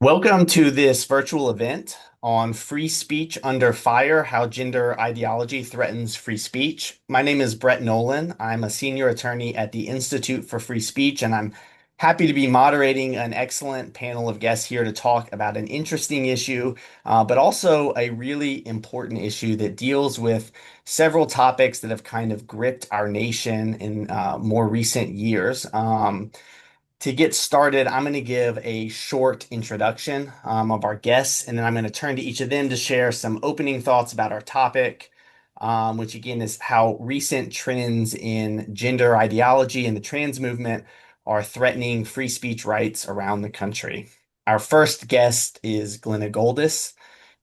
Welcome to this virtual event on free speech under fire, how gender ideology threatens free speech. My name is Brett Nolan. I'm a senior attorney at the Institute for Free Speech, and I'm happy to be moderating an excellent panel of guests here to talk about an interesting issue, but also a really important issue that deals with several topics that have kind of gripped our nation in more recent years. To get started, I'm going to give a short introduction of our guests, and then I'm going to turn to each of them to share some opening thoughts about our topic, which again is how recent trends in gender ideology and the trans movement are threatening free speech rights around the country. Our first guest is Glenna Goldis.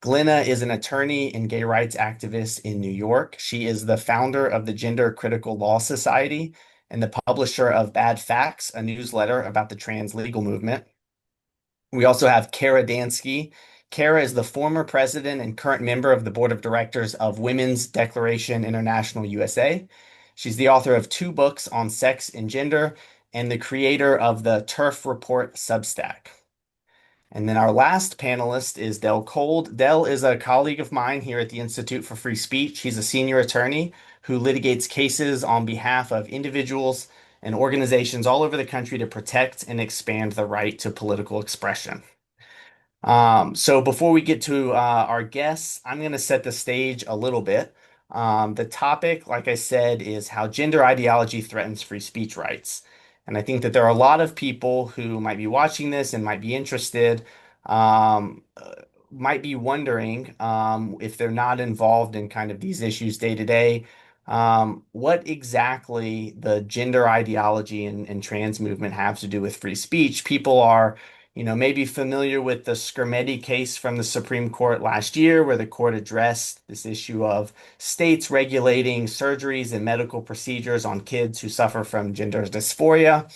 Glenna is an attorney and gay rights activist in New York. She is the founder of the Gender Critical Law Society and the publisher of Bad Facts, a newsletter about the trans legal movement. We also have Kara Dansky. Kara is the former president and current member of the board of directors of Women's Declaration International USA. She's the author of two books on sex and gender and the creator of the Turf Report Substack. And then our last panelist is Del Kolde. Del is a colleague of mine here at the Institute for Free Speech. He's a senior attorney who litigates cases on behalf of individuals and organizations all over the country to protect and expand the right to political expression. So before we get to our guests, I'm going to set the stage a little bit. The topic, like I said, is how gender ideology threatens free speech rights. And I think that there are a lot of people who might be watching this and might be interested, um, uh, might be wondering if they're not involved in kind of these issues day to day, what exactly the gender ideology and trans movement have to do with free speech. People are maybe familiar with the Skrmetti case from the Supreme Court last year, where the court addressed this issue of states regulating surgeries and medical procedures on kids who suffer from gender dysphoria.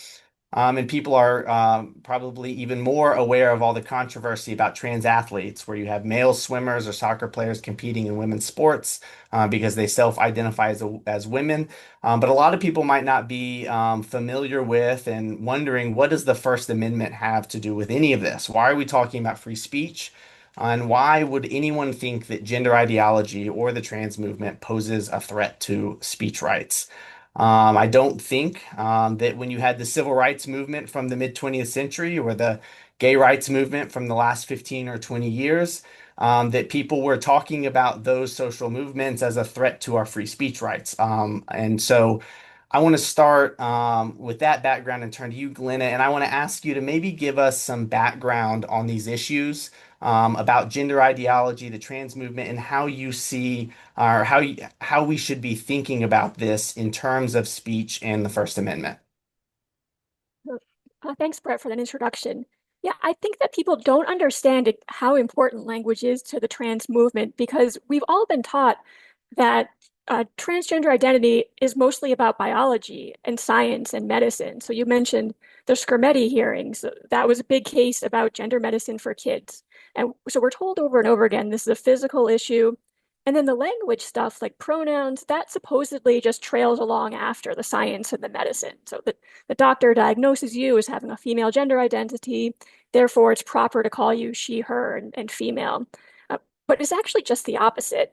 And people are probably even more aware of all the controversy about trans athletes, where you have male swimmers or soccer players competing in women's sports because they self-identify as women. But a lot of people might not be familiar with and wondering, what does the First Amendment have to do with any of this? Why are we talking about free speech? And why would anyone think that gender ideology or the trans movement poses a threat to speech rights? I don't think that when you had the civil rights movement from the mid 20th century or the gay rights movement from the last 15 or 20 years, that people were talking about those social movements as a threat to our free speech rights. And so I want to start with that background and turn to you, Glenna, and I want to ask you to maybe give us some background on these issues about gender ideology, the trans movement, and how you see or how we should be thinking about this in terms of speech and the First Amendment. Thanks, Brett, for that introduction. Yeah, I think that people don't understand how important language is to the trans movement because we've all been taught that transgender identity is mostly about biology and science and medicine. So you mentioned the Skrmetti hearings. That was a big case about gender medicine for kids. And so we're told over and over again, this is a physical issue. And then the language stuff, like pronouns, that supposedly just trails along after the science and the medicine. So the doctor diagnoses you as having a female gender identity. Therefore, it's proper to call you she, her, and female. But it's actually just the opposite.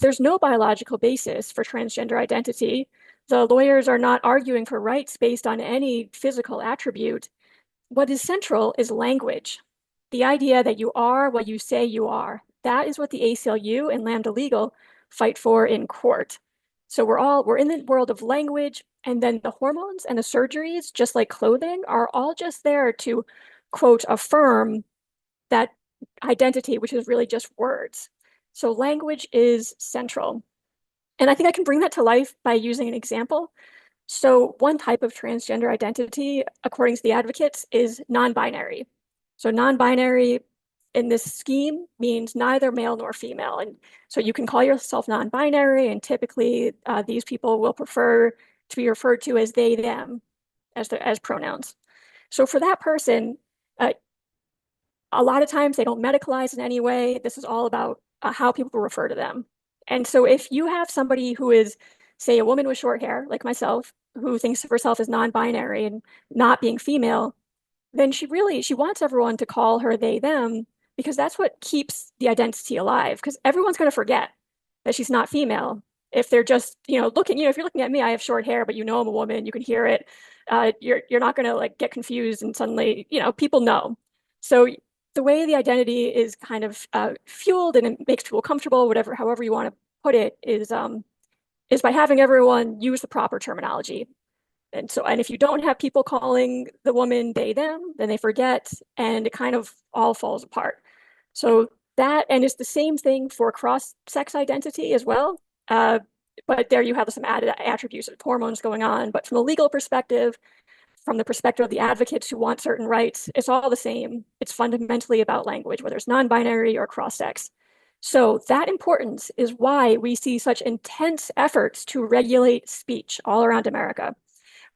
There's no biological basis for transgender identity. The lawyers are not arguing for rights based on any physical attribute. What is central is language. The idea that you are what you say you are. That is what the ACLU and Lambda Legal fight for in court. So we're in the world of language, and then the hormones and the surgeries, just like clothing, are all just there to, quote, affirm that identity, which is really just words. So language is central. And I think I can bring that to life by using an example. So one type of transgender identity, according to the advocates, is non-binary. So non-binary in this scheme means neither male nor female. And so you can call yourself non-binary, and typically these people will prefer to be referred to as they, them as pronouns. So for that person, uh, a lot of times they don't medicalize in any way. This is all about how people refer to them. And so if you have somebody who is, say, a woman with short hair, like myself, who thinks of herself as non-binary and not being female, then she wants everyone to call her they them because that's what keeps the identity alive. Because everyone's going to forget that she's not female if they're just looking. If you're looking at me, I have short hair, but I'm a woman. You can hear it. You're not going to like get confused and suddenly people know. So the way the identity is kind of fueled and it makes people comfortable, whatever, however you want to put it, is by having everyone use the proper terminology. And if you don't have people calling the woman they, them, then they forget and it kind of all falls apart. So and it's the same thing for cross-sex identity as well. But there you have some added attributes of hormones going on. But from a legal perspective, from the perspective of the advocates who want certain rights, it's all the same. It's fundamentally about language, whether it's non-binary or cross-sex. So that importance is why we see such intense efforts to regulate speech all around America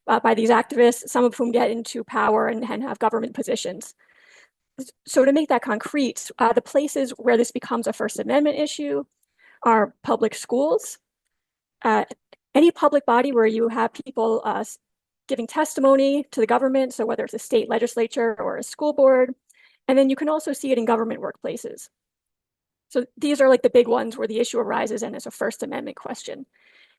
by these activists, some of whom get into power and have government positions. So to make that concrete, the places where this becomes a First Amendment issue are public schools, uh, any public body where you have people giving testimony to the government, so whether it's a state legislature or a school board, and then you can also see it in government workplaces. So these are like the big ones where the issue arises and it's a First Amendment question.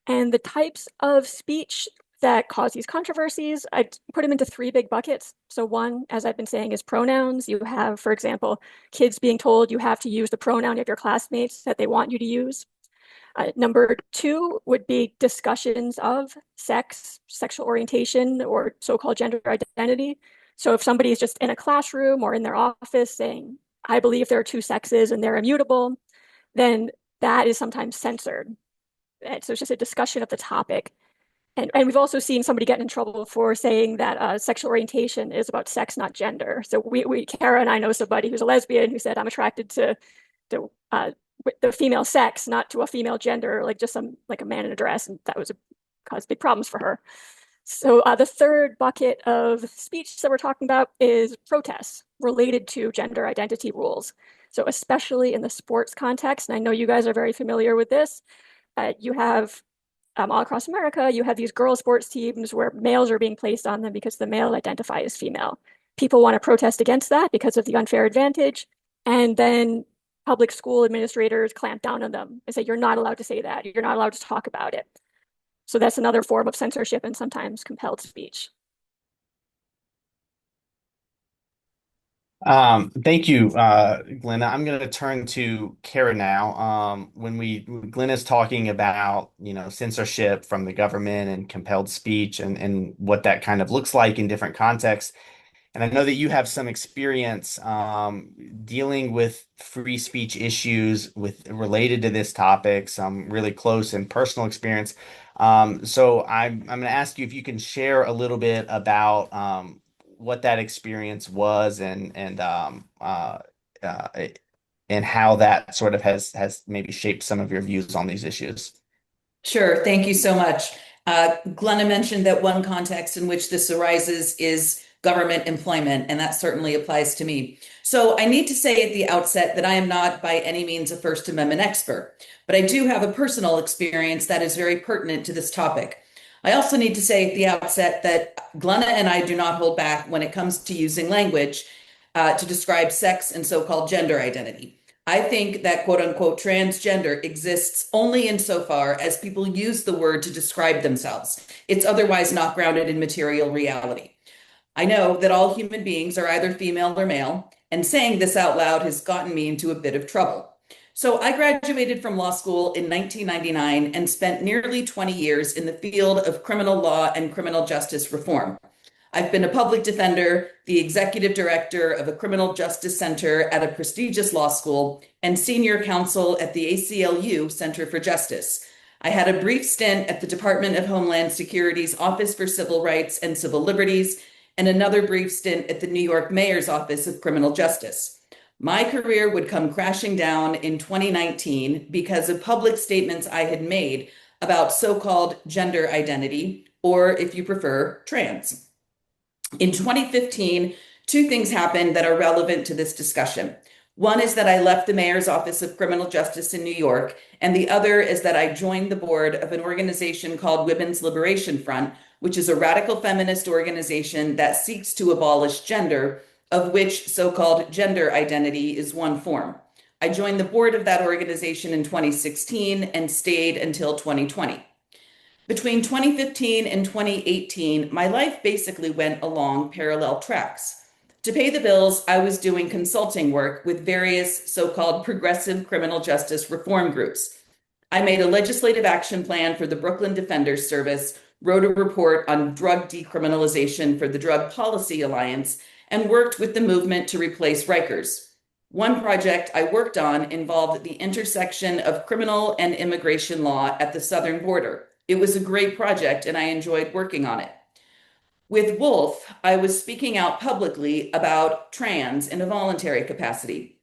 And the types of speech that cause these controversies, I put them into three big buckets. So one, as I've been saying, is pronouns. You have, for example, kids being told you have to use the pronoun of your classmates that they want you to use. Number two would be discussions of sex, sexual orientation, or so-called gender identity. So if somebody is just in a classroom or in their office saying, I believe there are two sexes and they're immutable, then that is sometimes censored. And so it's just a discussion of the topic. And we've also seen somebody get in trouble for saying that sexual orientation is about sex, not gender. So Kara and I know somebody who's a lesbian who said, I'm attracted to the female sex, not to a female gender, like just like a man in a dress. And that caused big problems for her. So the third bucket of speech that we're talking about is protests related to gender identity rules. So especially in the sports context, and I know you guys are very familiar with this, you have all across America, you have these girls' sports teams where males are being placed on them because the male identify as female. People want to protest against that because of the unfair advantage. And then public school administrators clamp down on them and say, you're not allowed to say that. You're not allowed to talk about it. So that's another form of censorship and sometimes compelled speech. Thank you, Glenna. I'm going to turn to Kara now. When Glenna's talking about, censorship from the government and compelled speech and what that kind of looks like in different contexts. And I know that you have some experience dealing with free speech issues with related to this topic, some really close and personal experience. So I'm going to ask you if you can share a little bit about what that experience was uh, and how that sort of has maybe shaped some of your views on these issues. Sure. Thank you so much. Glenna mentioned that one context in which this arises is government employment, and that certainly applies to me. So I need to say at the outset that I am not by any means a First Amendment expert, but I do have a personal experience that is very pertinent to this topic. I also need to say at the outset that Glenna and I do not hold back when it comes to using language to describe sex and so-called gender identity. I think that quote unquote transgender exists only insofar as people use the word to describe themselves. It's otherwise not grounded in material reality. I know that all human beings are either female or male, and saying this out loud has gotten me into a bit of trouble. So I graduated from law school in 1999 and spent nearly 20 years in the field of criminal law and criminal justice reform. I've been a public defender, the executive director of a criminal justice center at a prestigious law school, and senior counsel at the ACLU Center for Justice. I had a brief stint at the Department of Homeland Security's Office for Civil Rights and Civil Liberties, and another brief stint at the New York Mayor's Office of Criminal Justice. My career would come crashing down in 2019 because of public statements I had made about so-called gender identity, or if you prefer, trans. In 2015, two things happened that are relevant to this discussion. One is that I left the Mayor's Office of Criminal Justice in New York, and the other is that I joined the board of an organization called Women's Liberation Front, which is a radical feminist organization that seeks to abolish gender, of which so-called gender identity is one form. I joined the board of that organization in 2016 and stayed until 2020. Between 2015 and 2018, my life basically went along parallel tracks. To pay the bills, I was doing consulting work with various so-called progressive criminal justice reform groups. I made a legislative action plan for the Brooklyn Defenders Service, wrote a report on drug decriminalization for the Drug Policy Alliance, and worked with the movement to replace Rikers. One project I worked on involved the intersection of criminal and immigration law at the southern border. It was a great project, and I enjoyed working on it. With Wolf, I was speaking out publicly about trans in a voluntary capacity.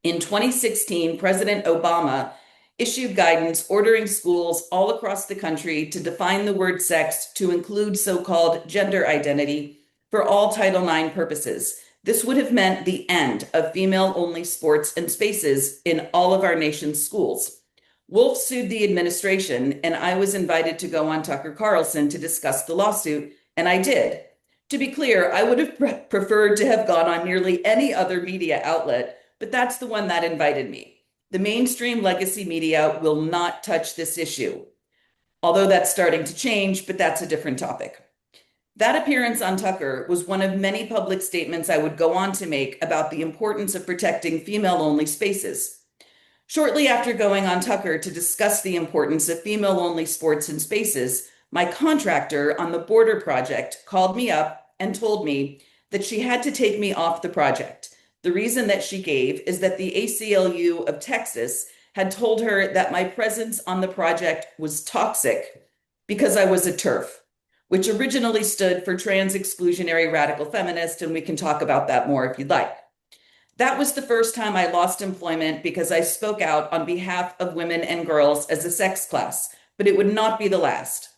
In 2016, President Obama issued guidance ordering schools all across the country to define the word sex to include so-called gender identity for all Title IX purposes. This would have meant the end of female-only sports and spaces in all of our nation's schools. Wolf sued the administration, and I was invited to go on Tucker Carlson to discuss the lawsuit, and I did. To be clear, I would have preferred to have gone on nearly any other media outlet, but that's the one that invited me. The mainstream legacy media will not touch this issue, although that's starting to change, but that's a different topic. That appearance on Tucker was one of many public statements I would go on to make about the importance of protecting female-only spaces. Shortly after going on Tucker to discuss the importance of female-only sports and spaces, my contractor on the border project called me up and told me that she had to take me off the project. The reason that she gave is that the ACLU of Texas had told her that my presence on the project was toxic because I was a TERF, which originally stood for Trans Exclusionary Radical Feminist, and we can talk about that more if you'd like. That was the first time I lost employment because I spoke out on behalf of women and girls as a sex class, but it would not be the last.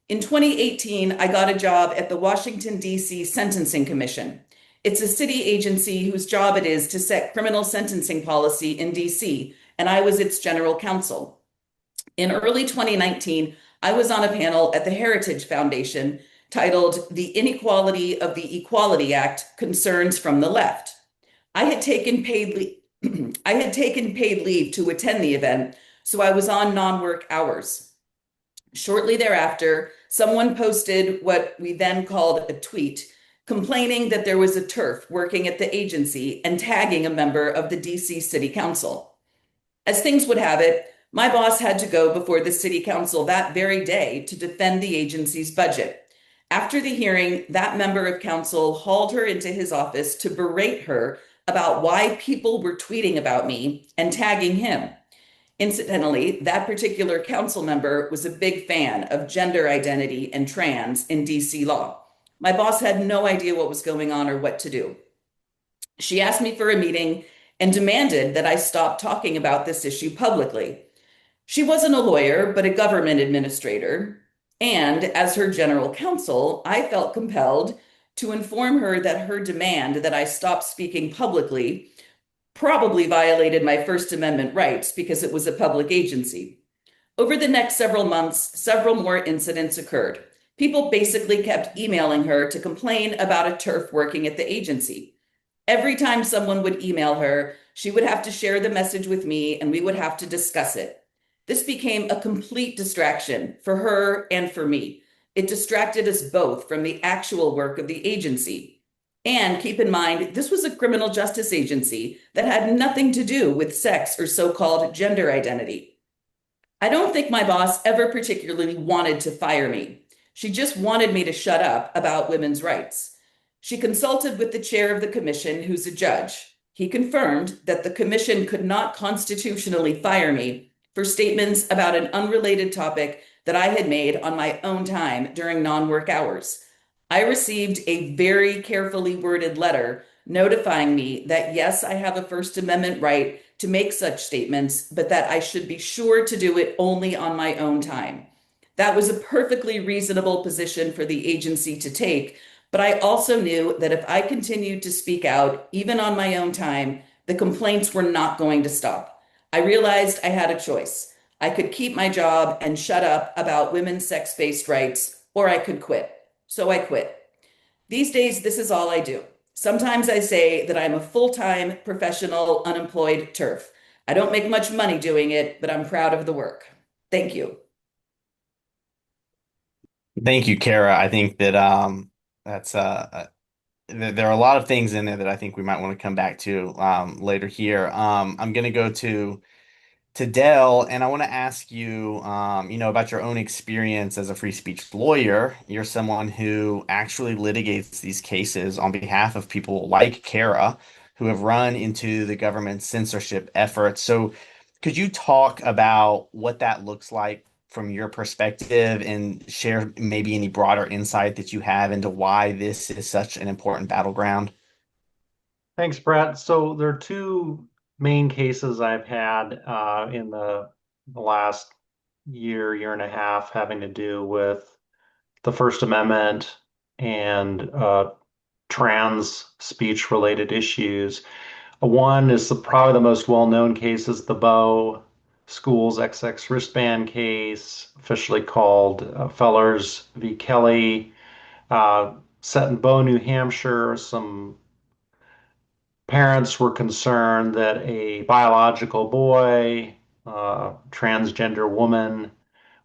In 2018, I got a job at the Washington, D.C. Sentencing Commission. It's a city agency whose job it is to set criminal sentencing policy in D.C., and I was its general counsel. In early 2019, I was on a panel at the Heritage Foundation titled "The Inequality of the Equality Act: Concerns from the Left." I had taken paid leave to attend the event, so I was on non-work hours. Shortly thereafter, someone posted what we then called a tweet, complaining that there was a TERF working at the agency and tagging a member of the DC City Council. As things would have it, my boss had to go before the City Council that very day to defend the agency's budget. After the hearing, that member of council hauled her into his office to berate her about why people were tweeting about me and tagging him. Incidentally, that particular council member was a big fan of gender identity and trans in DC law. My boss had no idea what was going on or what to do. She asked me for a meeting and demanded that I stop talking about this issue publicly. She wasn't a lawyer, but a government administrator. And as her general counsel, I felt compelled to inform her that her demand that I stop speaking publicly probably violated my First Amendment rights because it was a public agency. Over the next several months, several more incidents occurred. People basically kept emailing her to complain about a TERF working at the agency. Every time someone would email her, she would have to share the message with me and we would have to discuss it. This became a complete distraction for her and for me. It distracted us both from the actual work of the agency. And keep in mind, this was a criminal justice agency that had nothing to do with sex or so-called gender identity. I don't think my boss ever particularly wanted to fire me. She just wanted me to shut up about women's rights. She consulted with the chair of the commission, who's a judge. He confirmed that the commission could not constitutionally fire me for statements about an unrelated topic that I had made on my own time during non-work hours. I received a very carefully worded letter notifying me that yes, I have a First Amendment right to make such statements, but that I should be sure to do it only on my own time. That was a perfectly reasonable position for the agency to take, but I also knew that if I continued to speak out, even on my own time, the complaints were not going to stop. I realized I had a choice. I could keep my job and shut up about women's sex-based rights, or I could quit. So I quit. These days, this is all I do. Sometimes I say that I'm a full-time professional unemployed TERF. I don't make much money doing it, but I'm proud of the work. Thank you. Thank you, Kara. I think that that's there are a lot of things in there that I think we might want to come back to later here. I'm going to go to Dell, and I want to ask you, about your own experience as a free speech lawyer. You're someone who actually litigates these cases on behalf of people like Kara, who have run into the government's censorship efforts. So, could you talk about what that looks like from your perspective and share maybe any broader insight that you have into why this is such an important battleground? Thanks, Brett. So there are two main cases I've had in the last year and a half having to do with the First Amendment and trans speech related issues. One is probably the most well-known case is the Bow Schools XX wristband case, officially called Fellers v. Kelly, set in Bow, New Hampshire. Some parents were concerned that a biological boy, transgender woman,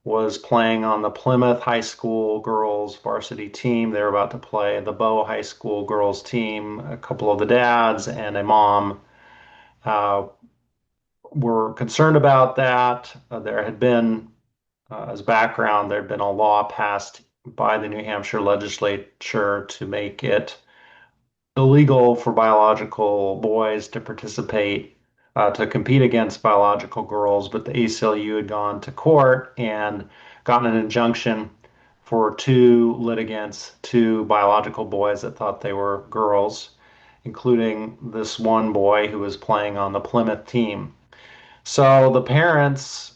was playing on the Plymouth High School girls varsity team. They were about to play the Bow High School girls team. A couple of the dads and a mom uh, were concerned about that. There had been, as background, there had been a law passed by the New Hampshire legislature to make it illegal for biological boys to participate, to compete against biological girls, but the ACLU had gone to court and gotten an injunction for two litigants, two biological boys that thought they were girls, including this one boy who was playing on the Plymouth team. So the parents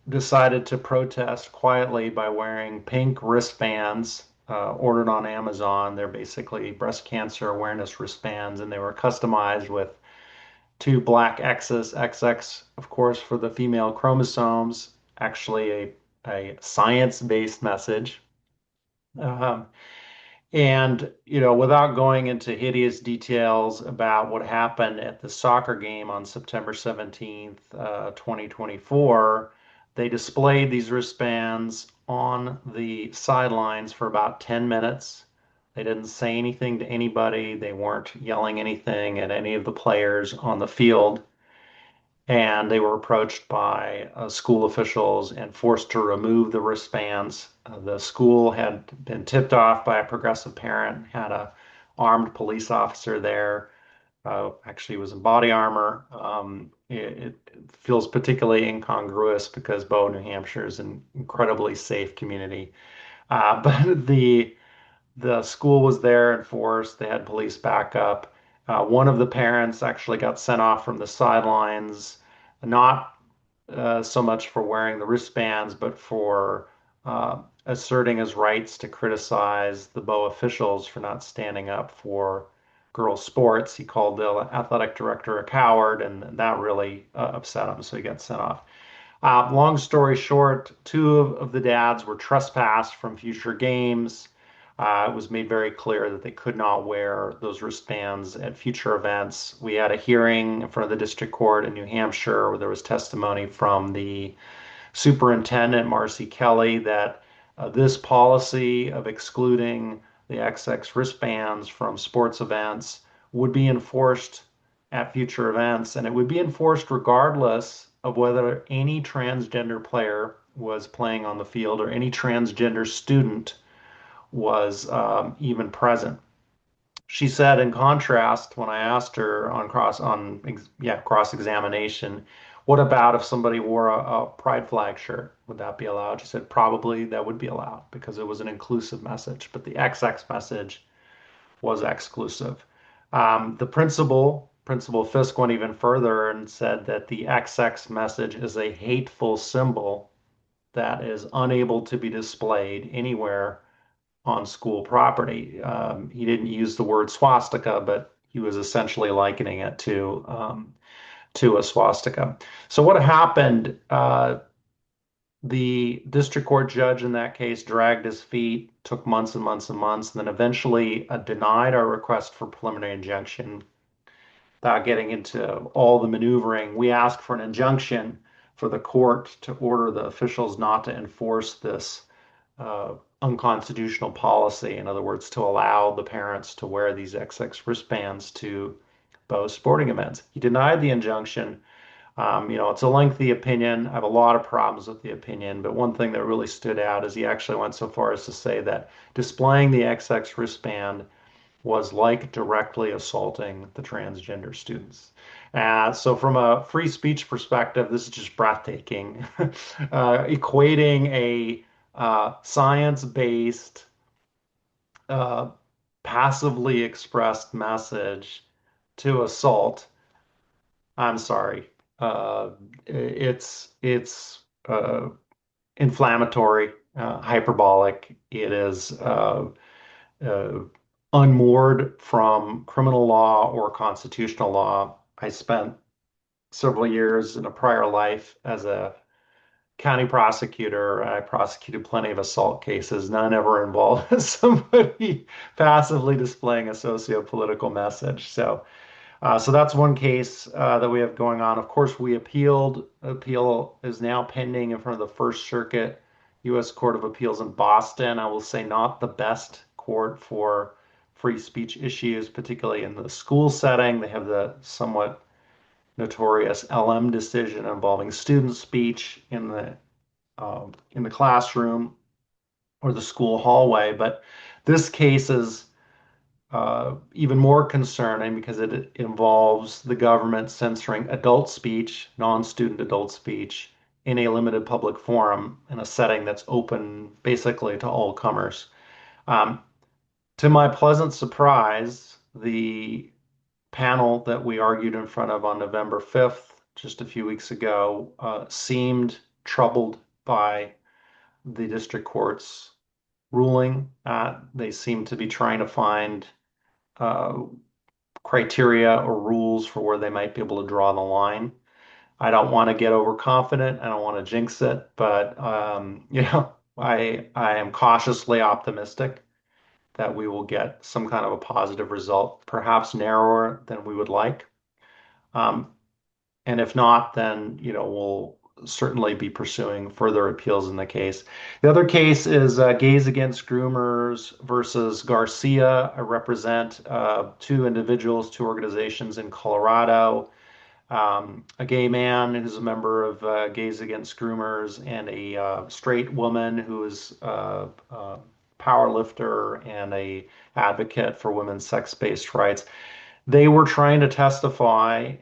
decided to protest quietly by wearing pink wristbands ordered on Amazon. They're basically breast cancer awareness wristbands, and they were customized with two black X's, XX, of course, for the female chromosomes, actually a science-based message. Um, and, without going into hideous details about what happened at the soccer game on September 17th, 2024, they displayed these wristbands on the sidelines for about 10 minutes. They didn't say anything to anybody. They weren't yelling anything at any of the players on the field. And they were approached by school officials and forced to remove the wristbands. The school had been tipped off by a progressive parent, had a armed police officer there. Actually, was in body armor. It feels particularly incongruous because Bow, New Hampshire is an incredibly safe community. But the school was there in force. They had police backup. One of the parents actually got sent off from the sidelines, not so much for wearing the wristbands, but for asserting his rights to criticize the Bow officials for not standing up for girls' sports. He called the athletic director a coward, and that really upset him, so he got sent off. Long story short, two of the dads were trespassed from future games. It was made very clear that they could not wear those wristbands at future events. We had a hearing in front of the district court in New Hampshire where there was testimony from the superintendent, Marcy Kelly, that this policy of excluding the XX wristbands from sports events would be enforced at future events, and it would be enforced regardless of whether any transgender player was playing on the field or any transgender student was even present. She said, in contrast, when I asked her cross examination, what about if somebody wore a pride flag shirt? Would that be allowed? She said probably that would be allowed because it was an inclusive message, but the XX message was exclusive. The Principal Fisk went even further and said that the XX message is a hateful symbol that is unable to be displayed anywhere on school property. He didn't use the word swastika, but he was essentially likening it to a swastika. So what happened The district court judge in that case dragged his feet, took months and months and months, and then eventually denied our request for preliminary injunction. Without getting into all the maneuvering, we asked for an injunction for the court to order the officials not to enforce this unconstitutional policy. In other words, to allow the parents to wear these XX wristbands to both sporting events. He denied the injunction. It's a lengthy opinion. I have a lot of problems with the opinion, but one thing that really stood out is he actually went so far as to say that displaying the XX wristband was like directly assaulting the transgender students. So, from a free speech perspective, this is just breathtaking. Equating a science-based, uh, passively expressed message to assault. I'm sorry. It's inflammatory, hyperbolic. It is uh, unmoored from criminal law or constitutional law. I spent several years in a prior life as a county prosecutor. I prosecuted plenty of assault cases. None ever involved somebody passively displaying a socio-political message. So that's one case that we have going on. Of course, we appealed. Appeal is now pending in front of the First Circuit U.S. Court of Appeals in Boston. I will say not the best court for free speech issues, particularly in the school setting. They have the somewhat notorious LM decision involving student speech in the classroom or the school hallway. But this case is even more concerning because it involves the government censoring adult speech, non-student adult speech, in a limited public forum in a setting that's open basically to all comers. Um, to my pleasant surprise, the panel that we argued in front of on November 5th, just a few weeks ago, seemed troubled by the district court's ruling. They seem to be trying to find uh, criteria or rules for where they might be able to draw the line. I don't want to get overconfident. I don't want to jinx it, but I am cautiously optimistic that we will get some kind of a positive result, perhaps narrower than we would like. Um, and if not, then we'll certainly be pursuing further appeals in the case. The other case is Gays Against Groomers versus Garcia. I represent two individuals, two organizations in Colorado. A gay man who's a member of Gays Against Groomers, and a straight woman who is a power lifter and a advocate for women's sex-based rights. They were trying to testify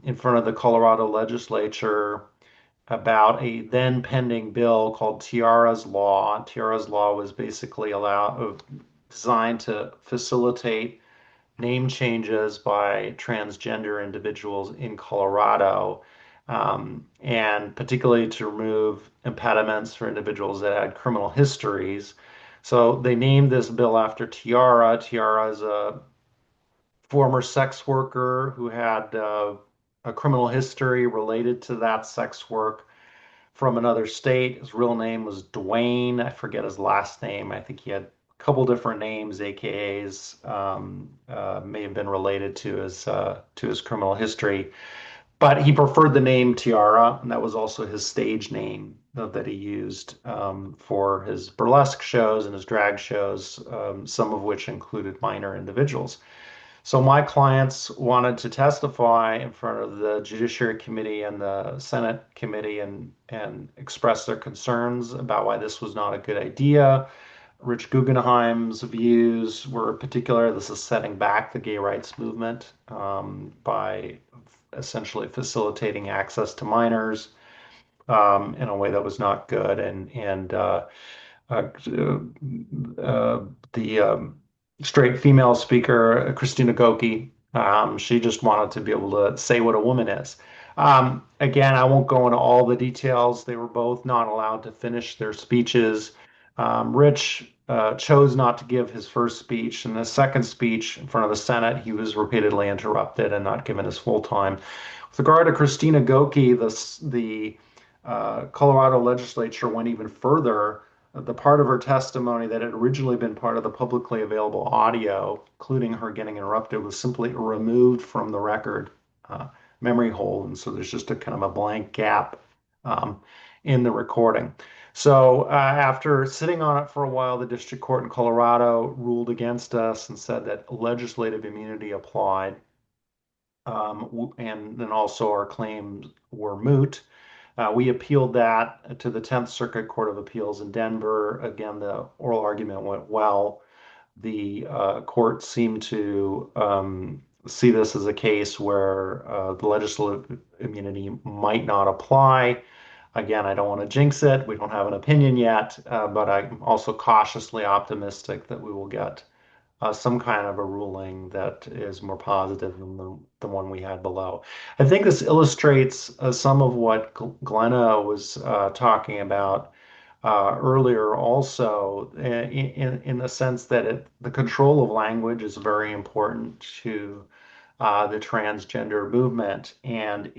in front of the Colorado legislature about a then pending bill called Tiara's Law. Tiara's Law was basically designed to facilitate name changes by transgender individuals in Colorado, and particularly to remove impediments for individuals that had criminal histories. So they named this bill after Tiara. Tiara is a former sex worker who had a criminal history related to that sex work from another state. His real name was Dwayne. I forget his last name. I think he had a couple different names, AKAs, may have been related to his criminal history. But he preferred the name Tiara, and that was also his stage name that he used for his burlesque shows and his drag shows, some of which included minor individuals. So my clients wanted to testify in front of the Judiciary Committee and the Senate Committee and express their concerns about why this was not a good idea. Rich Guggenheim's views were particular. This is setting back the gay rights movement by essentially facilitating access to minors in a way that was not good. Uh, the straight female speaker, Christina Goki, she just wanted to be able to say what a woman is. Again, I won't go into all the details. They were both not allowed to finish their speeches. Rich chose not to give his first speech. In the second speech in front of the Senate, he was repeatedly interrupted and not given his full time. With regard to Christina Goki, the Colorado legislature went even further. The part of her testimony that had originally been part of the publicly available audio, including her getting interrupted, was simply removed from the record memory hole. And so there's just a kind of a blank gap um, in the recording. So after sitting on it for a while, the district court in Colorado ruled against us and said that legislative immunity applied. And then also our claims were moot. We appealed that to the 10th Circuit Court of Appeals in Denver. Again, the oral argument went well. The court seemed to see this as a case where the legislative immunity might not apply. Again, I don't want to jinx it. We don't have an opinion yet, but I'm also cautiously optimistic that we will get some kind of a ruling that is more positive than the one we had below. I think this illustrates some of what Glenna was talking about earlier also in the sense that the control of language is very important to the transgender movement, and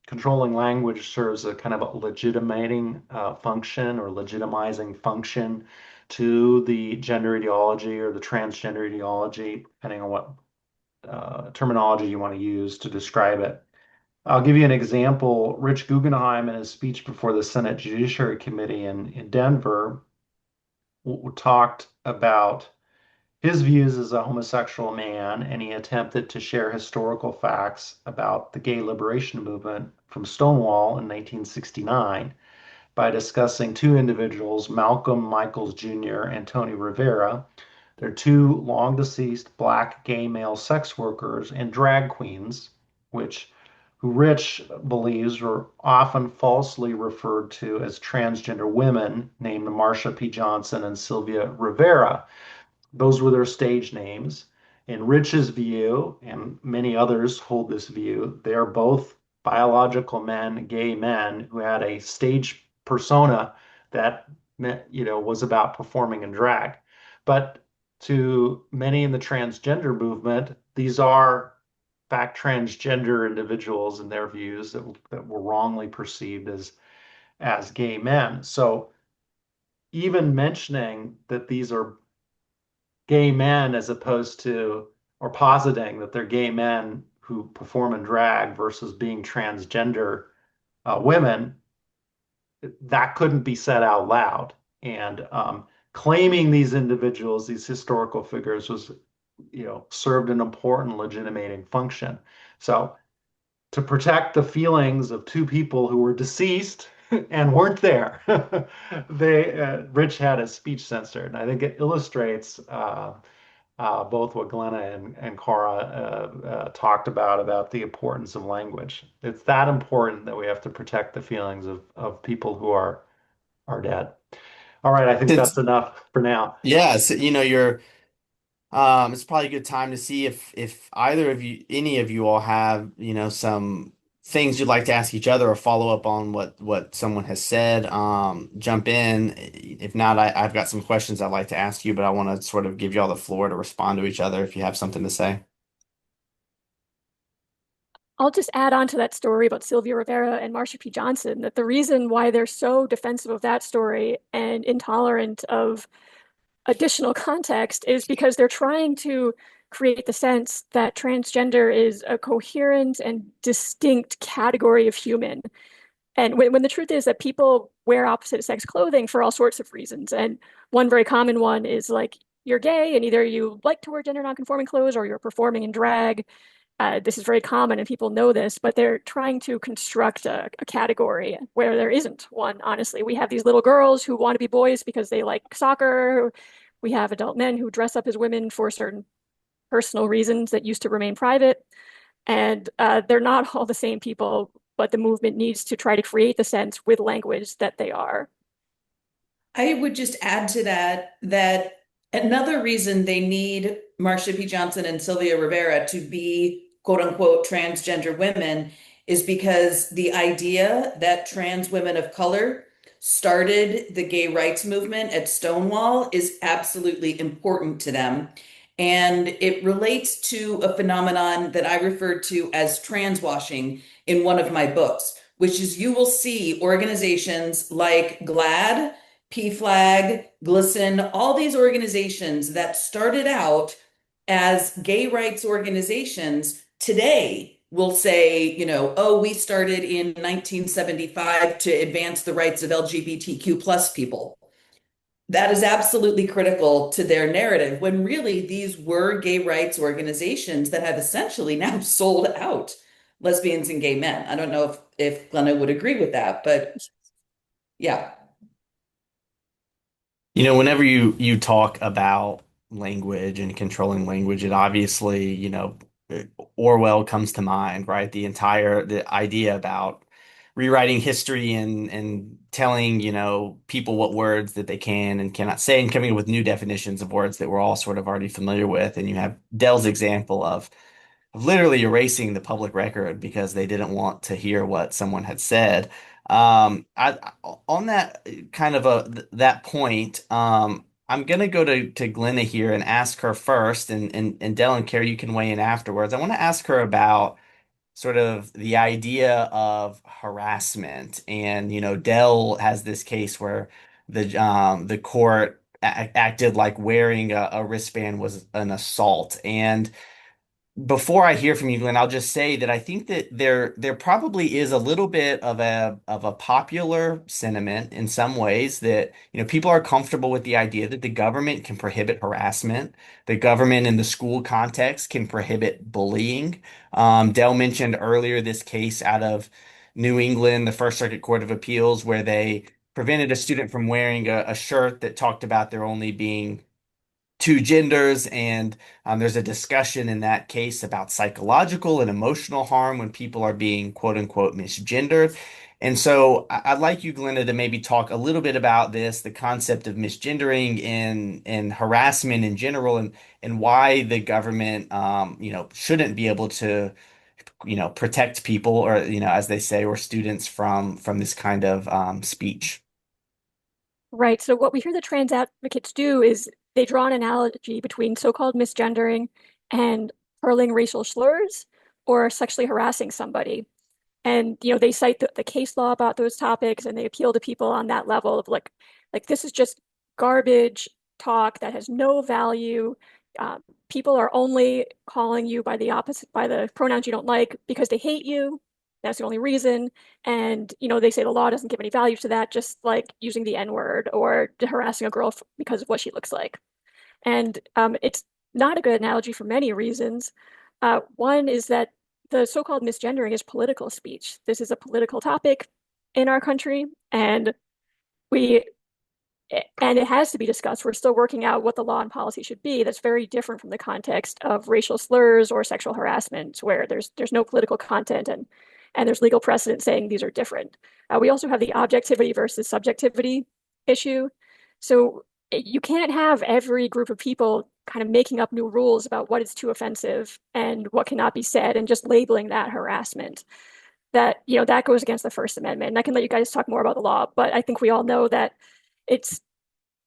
controlling language serves a kind of a legitimating function or legitimizing function to the gender ideology or the transgender ideology, depending on what terminology you want to use to describe it. I'll give you an example. Rich Guggenheim, in his speech before the Senate Judiciary Committee in Denver, talked about his views as a homosexual man, and he attempted to share historical facts about the gay liberation movement from Stonewall in 1969 by discussing two individuals, Malcolm Michaels Jr. and Tony Rivera. They're two long deceased black gay male sex workers and drag queens, who Rich believes were often falsely referred to as transgender women named Marsha P. Johnson and Sylvia Rivera. Those were their stage names. In Rich's view, and many others hold this view, they are both biological men, gay men who had a stage persona that was about performing in drag. But to many in the transgender movement, these are in fact transgender individuals in their views that were wrongly perceived as gay men. So even mentioning that these are gay men as opposed to, or positing that they're gay men who perform in drag versus being transgender women, that couldn't be said out loud. And claiming these individuals, these historical figures, was, served an important legitimating function. So to protect the feelings of two people who were deceased and weren't there, Rich had his speech censored. And I think it illustrates both what Glenna and Cora talked about the importance of language. It's that important that we have to protect the feelings of people who are dead. All right, I think that's Since enough for now. yes, you're it's probably a good time to see if either of you, any of you all have, some things you'd like to ask each other or follow up on what someone has said. Jump in. If not, I've got some questions I'd like to ask you, but I want to sort of give you all the floor to respond to each other if you have something to say. I'll just add on to that story about Sylvia Rivera and Marsha P. Johnson that the reason why they're so defensive of that story and intolerant of additional context is because they're trying to create the sense that transgender is a coherent and distinct category of human. And when the truth is that people wear opposite sex clothing for all sorts of reasons. And one very common one is like you're gay and either you like to wear gender nonconforming clothes or you're performing in drag. This is very common and people know this, but they're trying to construct a category where there isn't one, honestly. We have these little girls who want to be boys because they like soccer. We have adult men who dress up as women for certain personal reasons that used to remain private. And they're not all the same people, but the movement needs to try to create the sense with language that they are. I would just add to that another reason they need Marsha P. Johnson and Sylvia Rivera to be quote unquote transgender women is because the idea that trans women of color started the gay rights movement at Stonewall is absolutely important to them. And it relates to a phenomenon that I referred to as transwashing in one of my books, which is you will see organizations like GLAAD, PFLAG, GLISTEN, all these organizations that started out as gay rights organizations today will say, oh, we started in 1975 to advance the rights of LGBTQ plus people. That is absolutely critical to their narrative when really these were gay rights organizations that have essentially now sold out lesbians and gay men. I don't know if Glenna would agree with that, but yeah. Whenever you talk about language and controlling language, it obviously, Orwell comes to mind, right? The idea about rewriting history and telling, people what words that they can and cannot say and coming up with new definitions of words that we're all sort of already familiar with. And you have Dell's example of literally erasing the public record because they didn't want to hear what someone had said. On that kind of that point, I'm gonna go to Glenna here and ask her first, and Dell and Carrie, you can weigh in afterwards. I want to ask her about sort of the idea of harassment, and Dell has this case where the court acted like wearing a wristband was an assault, and before I hear from you, Glenn, I'll just say that I think that there probably is a little bit of a popular sentiment in some ways that people are comfortable with the idea that the government can prohibit harassment, the government in the school context can prohibit bullying. Dell mentioned earlier this case out of New England, the First Circuit Court of Appeals, where they prevented a student from wearing a shirt that talked about there only being two genders, and there's a discussion in that case about psychological and emotional harm when people are being quote unquote misgendered. And so I'd like you, Glenna, to maybe talk a little bit about this, the concept of misgendering and harassment in general, and why the government, shouldn't be able to, protect people or, as they say, or students from this kind of speech. Right. So what we hear the trans advocates do is they draw an analogy between so-called misgendering and hurling racial slurs or sexually harassing somebody. And they cite the case law about those topics and they appeal to people on that level of like this is just garbage talk that has no value. People are only calling you by the pronouns you don't like because they hate you. That's the only reason. And they say the law doesn't give any value to that, just like using the N-word or harassing a girl because of what she looks like. And it's not a good analogy for many reasons. One is that the so-called misgendering is political speech. This is a political topic in our country, and we and it has to be discussed. We're still working out what the law and policy should be. That's very different from the context of racial slurs or sexual harassment, where there's no political content and there's legal precedent saying these are different. We also have the objectivity versus subjectivity issue. So you can't have every group of people kind of making up new rules about what is too offensive and what cannot be said and just labeling that harassment. That goes against the First Amendment. And I can let you guys talk more about the law, but I think we all know that it's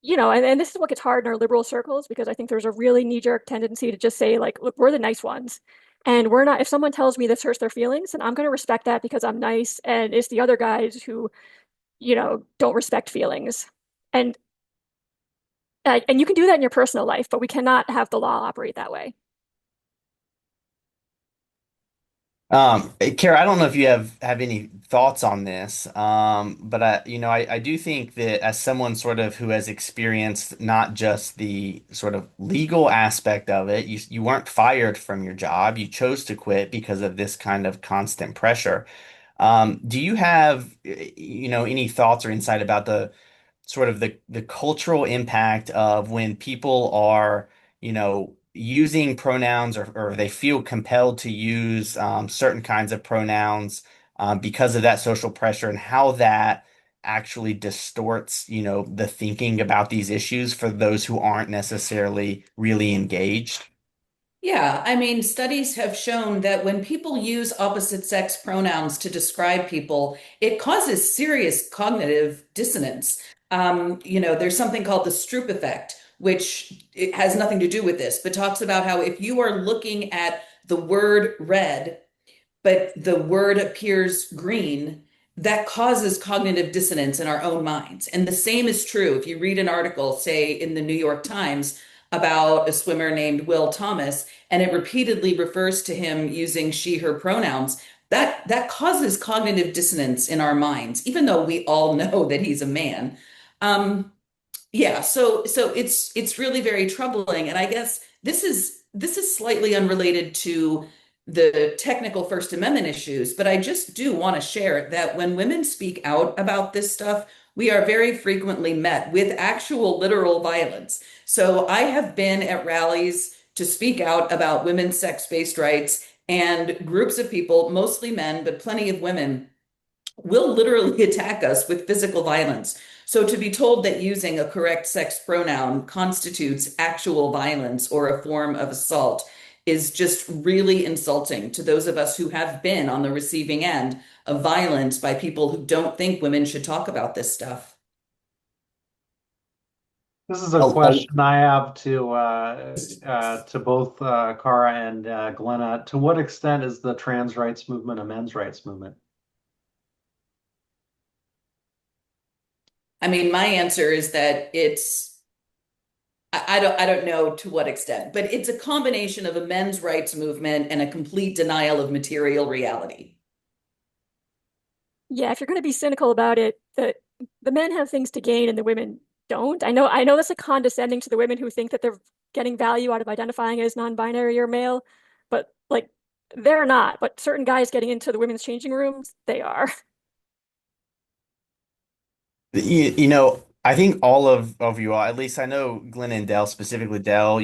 and this is what gets hard in our liberal circles because I think there's a really knee-jerk tendency to just say, like, look, we're the nice ones. And we're not, if someone tells me this hurts their feelings, then I'm going to respect that because I'm nice. And it's the other guys who, don't respect feelings. And and you can do that in your personal life, but we cannot have the law operate that way. Kara, I don't know if you have any thoughts on this, but I do think that as someone sort of who has experienced not just the sort of legal aspect of it, you weren't fired from your job, you chose to quit because of this kind of constant pressure. Do you have, any thoughts or insight about the sort of the cultural impact of when people are, using pronouns or they feel compelled to use certain kinds of pronouns because of that social pressure and how that actually distorts, the thinking about these issues for those who aren't necessarily really engaged. Yeah, I mean, studies have shown that when people use opposite sex pronouns to describe people, it causes serious cognitive dissonance. There's something called the Stroop effect, which it has nothing to do with this, but talks about how if you are looking at the word red, but the word appears green, that causes cognitive dissonance in our own minds. And the same is true if you read an article, say in the New York Times, about a swimmer named Will Thomas, and it repeatedly refers to him using she, her pronouns. That causes cognitive dissonance in our minds, even though we all know that he's a man. Um, yeah, so it's really very troubling, and I guess this is slightly unrelated to the technical First Amendment issues, but I just do want to share that when women speak out about this stuff, we are very frequently met with actual literal violence. So I have been at rallies to speak out about women's sex-based rights, and groups of people, mostly men, but plenty of women, will literally attack us with physical violence. So to be told that using a correct sex pronoun constitutes actual violence or a form of assault is just really insulting to those of us who have been on the receiving end of violence by people who don't think women should talk about this stuff. This is a A, question I have to both Cara and Glenna. To what extent is the trans rights movement a men's rights movement? I mean, my answer is that I don't know to what extent, but it's a combination of a men's rights movement and a complete denial of material reality. Yeah, if you're going to be cynical about it, the men have things to gain and the women don't. I know that's a condescending to the women who think that they're getting value out of identifying as non-binary or male, but like they're not. But certain guys getting into the women's changing rooms, they are. I think all of you all, at least I know Glenn and Dell, specifically Dell,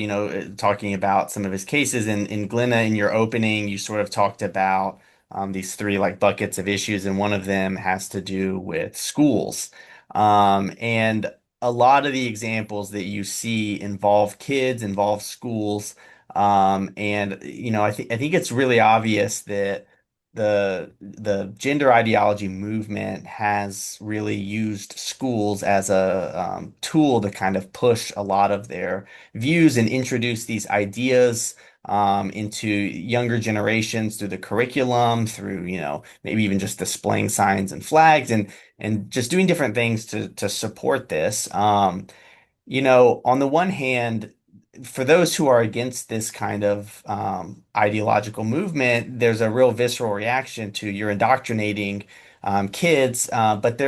talking about some of his cases, and Glenna, in your opening, you sort of talked about these three like buckets of issues, and one of them has to do with schools. And a lot of the examples that you see involve kids, involve schools. And I think it's really obvious that the gender ideology movement has really used schools as a tool to kind of push a lot of their views and introduce these ideas into younger generations through the curriculum, through, maybe even just displaying signs and flags and just doing different things to support this. On the one hand, for those who are against this kind of ideological movement, there's a real visceral reaction to you're indoctrinating kids, but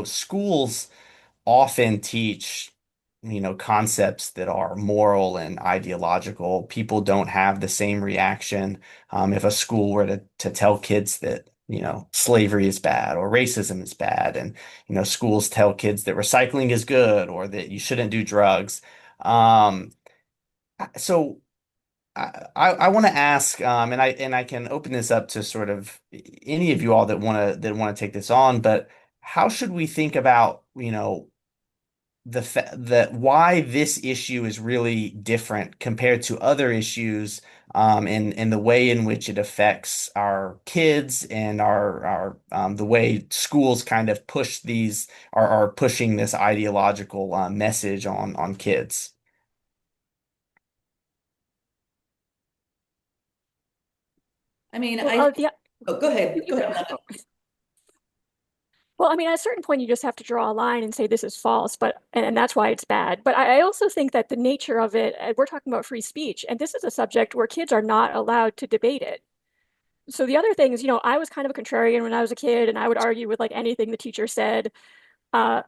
schools often teach, concepts that are moral and ideological. People don't have the same reaction if a school were to tell kids that, slavery is bad or racism is bad, and schools tell kids that recycling is good or that you shouldn't do drugs. Um, so I want to ask, and I can open this up to sort of any of you all that want to take this on, but how should we think about, that why this issue is really different compared to other issues, and the way in which it affects our kids and our the way schools kind of are pushing this ideological message on kids. I mean, Well, yeah, oh, go ahead. you Go go. ahead. Well, I mean, at a certain point, you just have to draw a line and say this is false, and that's why it's bad. But I also think that the nature of it, we're talking about free speech, and this is a subject where kids are not allowed to debate it. So the other thing is, I was kind of a contrarian when I was a kid, and I would argue with like anything the teacher said. Uh,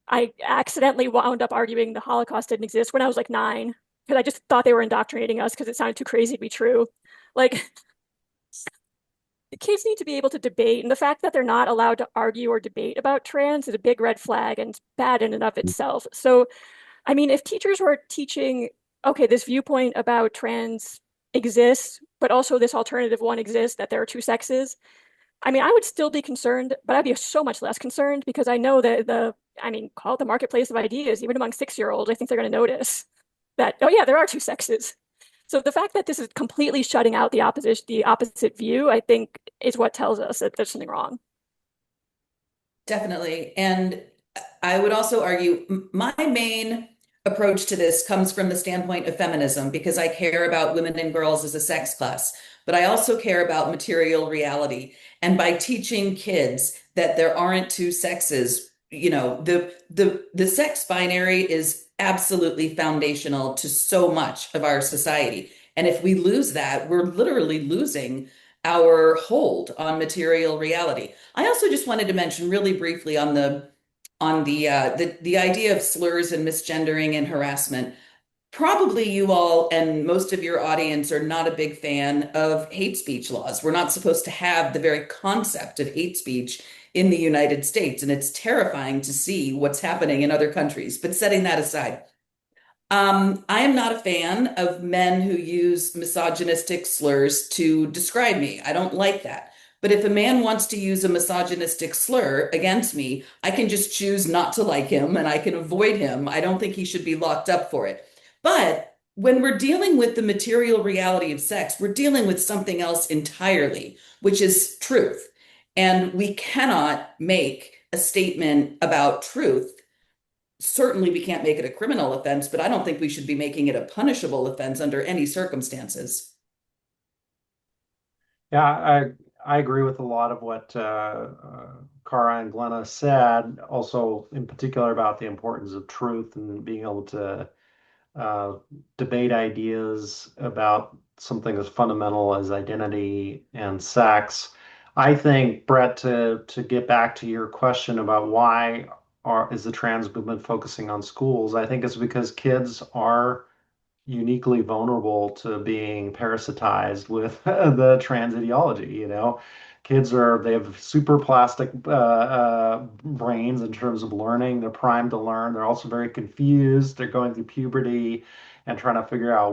I accidentally wound up arguing the Holocaust didn't exist when I was like 9 because I just thought they were indoctrinating us because it sounded too crazy to be true. Like the kids need to be able to debate, and the fact that they're not allowed to argue or debate about trans is a big red flag and it's bad in and of itself. So, I mean, if teachers were teaching, okay, this viewpoint about trans exists, but also this alternative one exists, that there are two sexes, I mean, I would still be concerned, but I'd be so much less concerned because I know that I mean, call it the marketplace of ideas, even among 6-year-olds, I think they're going to notice that, oh yeah, there are two sexes. So the fact that this is completely shutting out the opposite view, I think is what tells us that there's something wrong. Definitely. And I would also argue my main approach to this comes from the standpoint of feminism because I care about women and girls as a sex class. but I also care about material reality. And by teaching kids that there aren't two sexes, the sex binary is absolutely foundational to so much of our society. And if we lose that, we're literally losing our hold on material reality. I also just wanted to mention really briefly on the idea of slurs and misgendering and harassment. Probably you all and most of your audience are not a big fan of hate speech laws. We're not supposed to have the very concept of hate speech in the United States, and it's terrifying to see what's happening in other countries. But setting that aside, I am not a fan of men who use misogynistic slurs to describe me. I don't like that. But if a man wants to use a misogynistic slur against me, I can just choose not to like him and I can avoid him. I don't think he should be locked up for it. But when we're dealing with the material reality of sex, we're dealing with something else entirely, which is truth. And we cannot make a statement about truth. Certainly we can't make it a criminal offense, but I don't think we should be making it a punishable offense under any circumstances. Yeah, I agree with a lot of what Cara and Glenna said. Also, in particular, about the importance of truth and being able to uh, debate ideas about something as fundamental as identity and sex. I think, Brett, to get back to your question about why is the trans movement focusing on schools, I think it's because kids are uniquely vulnerable to being parasitized with the trans ideology. They have super plastic brains in terms of learning. They're primed to learn. They're also very confused. They're going through puberty and trying to figure out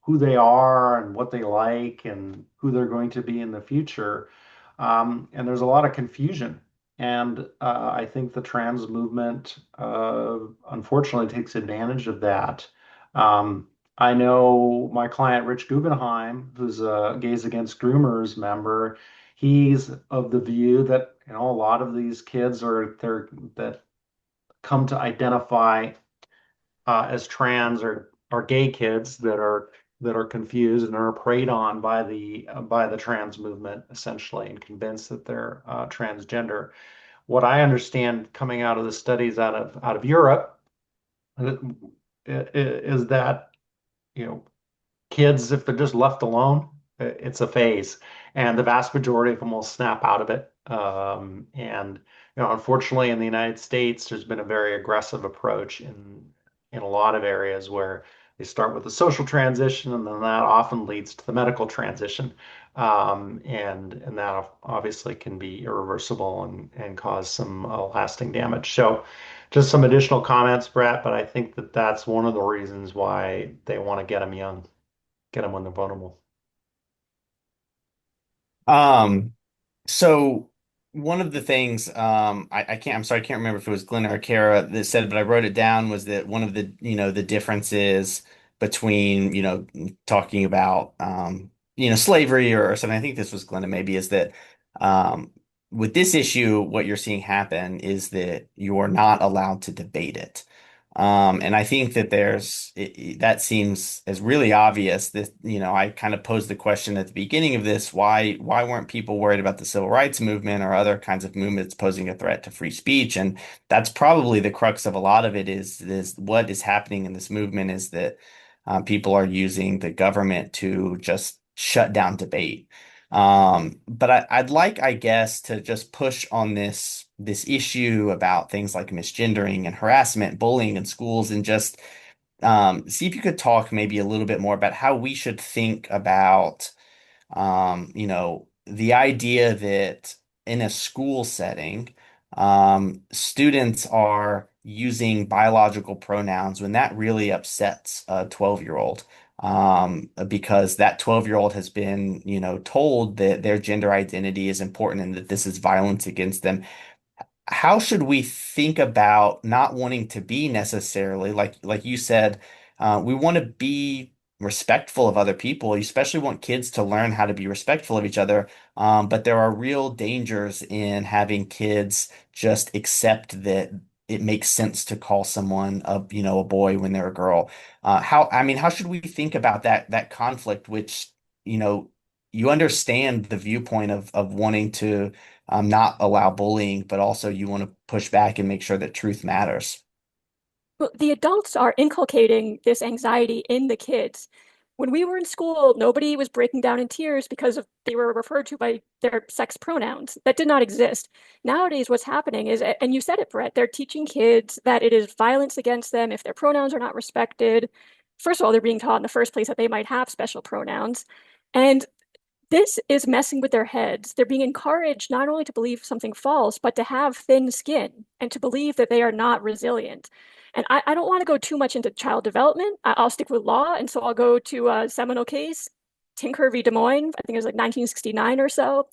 who they are and what they like and who they're going to be in the future. And there's a lot of confusion. And I think the trans movement, unfortunately, takes advantage of that. Um, I know my client Rich Guggenheim, who's a Gays Against Groomers member. He's of the view that a lot of these kids that come to identify as trans or gay kids that are confused and are preyed on by the trans movement essentially and convinced that they're transgender. What I understand coming out of the studies out of Europe is that you know kids, if they're just left alone, it's a phase, and the vast majority of them will snap out of it. And unfortunately, in the United States, there's been a very aggressive approach in a lot of areas where they start with the social transition, and then that often leads to the medical transition, and that obviously can be irreversible and cause some lasting damage. So. Just some additional comments, Brett, but I think that that's one of the reasons why they want to get them young. Get them when they're vulnerable. Um, so one of the things I'm sorry, I can't remember if it was Glenn or Kara that said it, but I wrote it down was that one of the differences between, talking about slavery or something, I think this was Glenna maybe, is that um with this issue, what you're seeing happen is that you are not allowed to debate it. And I think that that seems as really obvious that, I kind of posed the question at the beginning of this, why weren't people worried about the civil rights movement or other kinds of movements posing a threat to free speech? And that's probably the crux of a lot of it is what is happening in this movement is that people are using the government to just shut down debate. But I'd like, I guess, to just push on this issue about things like misgendering and harassment, bullying in schools, and just see if you could talk maybe a little bit more about how we should think about the idea that in a school setting, students are using biological pronouns when that really upsets a 12-year-old. Because that 12-year-old has been, told that their gender identity is important and that this is violence against them. How should we think about not wanting to be necessarily like you said, we want to be respectful of other people. You especially want kids to learn how to be respectful of each other. But there are real dangers in having kids just accept that it makes sense to call someone a boy when they're a girl. I mean, how should we think about that conflict, which you know, you understand the viewpoint of wanting to not allow bullying, but also you want to push back and make sure that truth matters. Well, the adults are inculcating this anxiety in the kids. When we were in school, nobody was breaking down in tears because they were referred to by their sex pronouns. That did not exist. Nowadays, what's happening is, and you said it, Brett, they're teaching kids that it is violence against them if their pronouns are not respected. First of all, they're being taught in the first place that they might have special pronouns. And this is messing with their heads. They're being encouraged not only to believe something false, but to have thin skin and to believe that they are not resilient. And I don't want to go too much into child development. I'll stick with law. And so I'll go to a seminal case, Tinker v. Des Moines. I think it was like 1969 or so.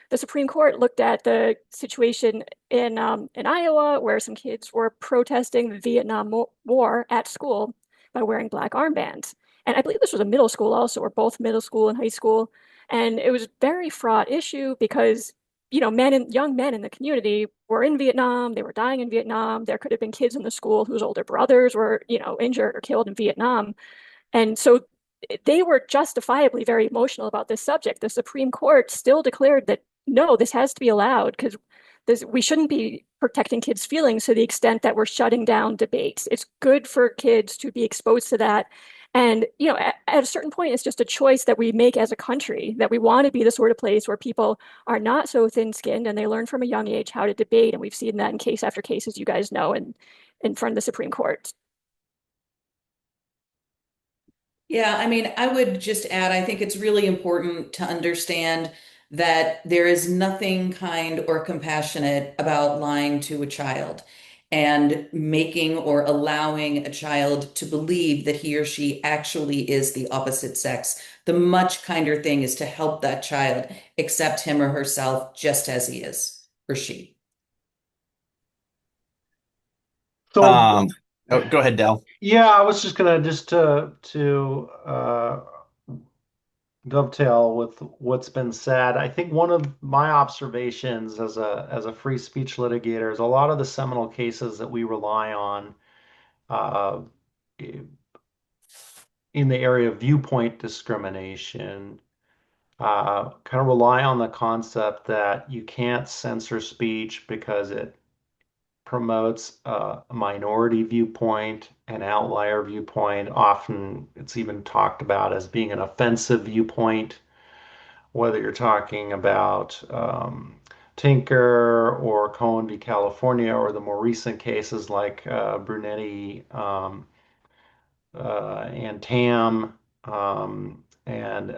The Supreme Court looked at the situation in Iowa where some kids were protesting the Vietnam War at school by wearing black armbands. And I believe this was a middle school also, or both middle school and high school. And it was a very fraught issue because, young men in the community were in Vietnam, they were dying in Vietnam. There could have been kids in the school whose older brothers were, injured or killed in Vietnam. And so they were justifiably very emotional about this subject. The Supreme Court still declared that no, this has to be allowed because we shouldn't be protecting kids' feelings to the extent that we're shutting down debates. It's good for kids to be exposed to that. And, at a certain point, it's just a choice that we make as a country that we want to be the sort of place where people are not so thin-skinned and they learn from a young age how to debate. And we've seen that in case after case, as you guys know, in front of the Supreme Court. Yeah, I mean, I would just add, I think it's really important to understand that there is nothing kind or compassionate about lying to a child and making or allowing a child to believe that he or she actually is the opposite sex. The much kinder thing is to help that child accept him or herself just as he is, or she. So Um, oh, go ahead, Del. yeah, I was just gonna just to dovetail with what's been said. I think one of my observations as a free speech litigator is a lot of the seminal cases that we rely on uh, in the area of viewpoint discrimination kind of rely on the concept that you can't censor speech because it promotes a minority viewpoint, an outlier viewpoint. Often it's even talked about as being an offensive viewpoint, whether you're talking about Tinker or Cohen v. California, or the more recent cases like Brunetti and Tam, and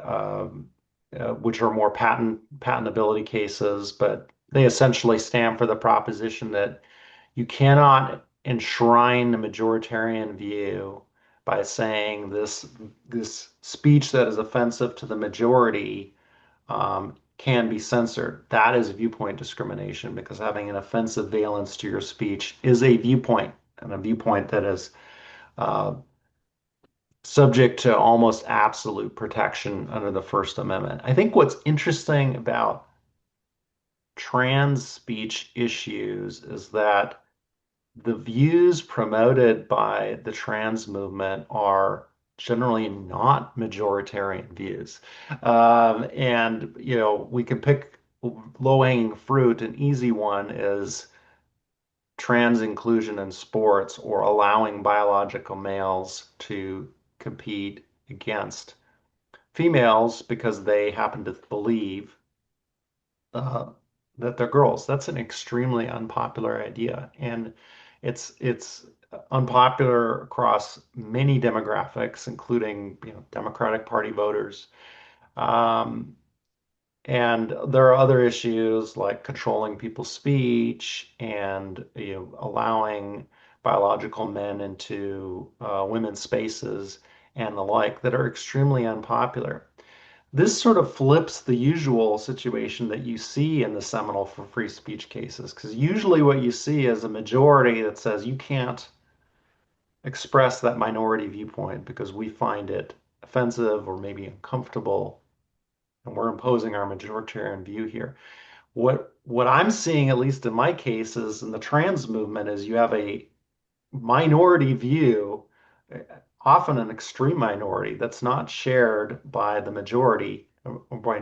which are more patentability cases, but they essentially stand for the proposition that you cannot enshrine the majoritarian view by saying this speech that is offensive to the majority can be censored. That is viewpoint discrimination because having an offensive valence to your speech is a viewpoint, and a viewpoint that is uh, subject to almost absolute protection under the First Amendment. I think what's interesting about trans speech issues is that the views promoted by the trans movement are generally not majoritarian views. And, we can pick low-hanging fruit. An easy one is trans inclusion in sports or allowing biological males to compete against females because they happen to believe uh, that they're girls. That's an extremely unpopular idea, and it's unpopular across many demographics, including Democratic Party voters. Um, and there are other issues like controlling people's speech and allowing biological men into women's spaces and the like that are extremely unpopular. This sort of flips the usual situation that you see in the seminal for free speech cases, because usually what you see is a majority that says you can't express that minority viewpoint because we find it offensive or maybe uncomfortable, and we're imposing our majoritarian view here. What I'm seeing, at least in my cases in the trans movement, is you have a minority view, often an extreme minority that's not shared by the majority or by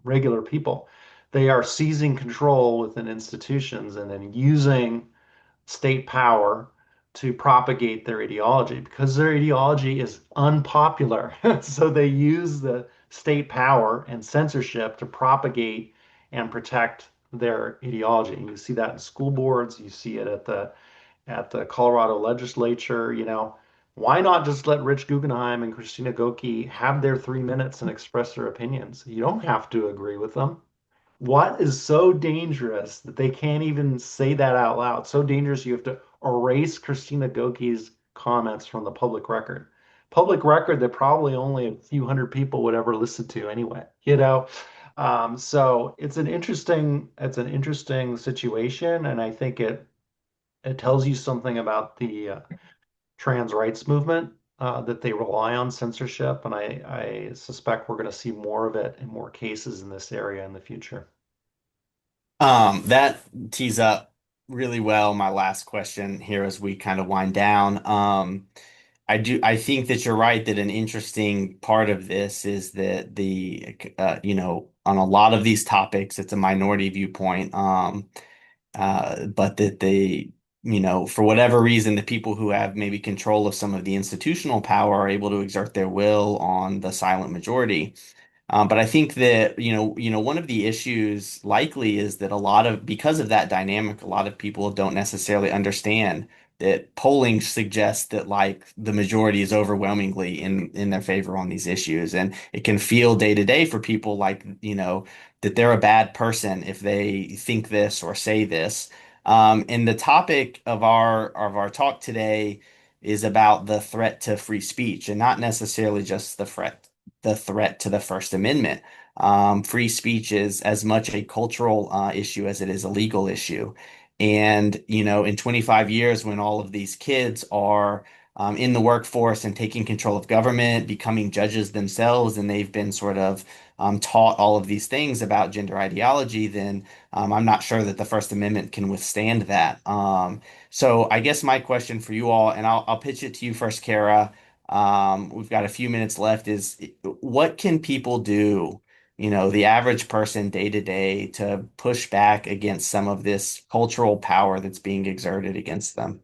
regular people. They are seizing control within institutions and then using state power to propagate their ideology because their ideology is unpopular. So they use the state power and censorship to propagate and protect their ideology. And you see that in school boards, you see it at the Colorado legislature, why not just let Rich Guggenheim and Christina Goki have their 3 minutes and express their opinions? You don't have to agree with them. What is so dangerous that they can't even say that out loud? So dangerous you have to erase Christina Goki's comments from the public record. Public record that probably only a few hundred people would ever listen to anyway, you know? So it's an interesting situation, and I think it tells you something about the trans rights movement that they rely on censorship, and I suspect we're going to see more of it in more cases in this area in the future. That tees up really well my last question here as we kind of wind down. I think that you're right that an interesting part of this is that on a lot of these topics, it's a minority viewpoint. But that for whatever reason, the people who have maybe control of some of the institutional power are able to exert their will on the silent majority. But I think that, one of the issues likely is that because of that dynamic, a lot of people don't necessarily understand that polling suggests that like the majority is overwhelmingly in their favor on these issues. And it can feel day to day for people like, that they're a bad person if they think this or say this. And the topic of our talk today is about the threat to free speech and not necessarily just the threat to the First Amendment. Free speech is as much a cultural issue as it is a legal issue. And, in 25 years, when all of these kids are in the workforce and taking control of government, becoming judges themselves, and they've been sort of taught all of these things about gender ideology, then I'm not sure that the First Amendment can withstand that. So I guess my question for you all, and I'll pitch it to you first, Kara. We've got a few minutes left. Is what can people do, the average person day to day to push back against some of this cultural power that's being exerted against them?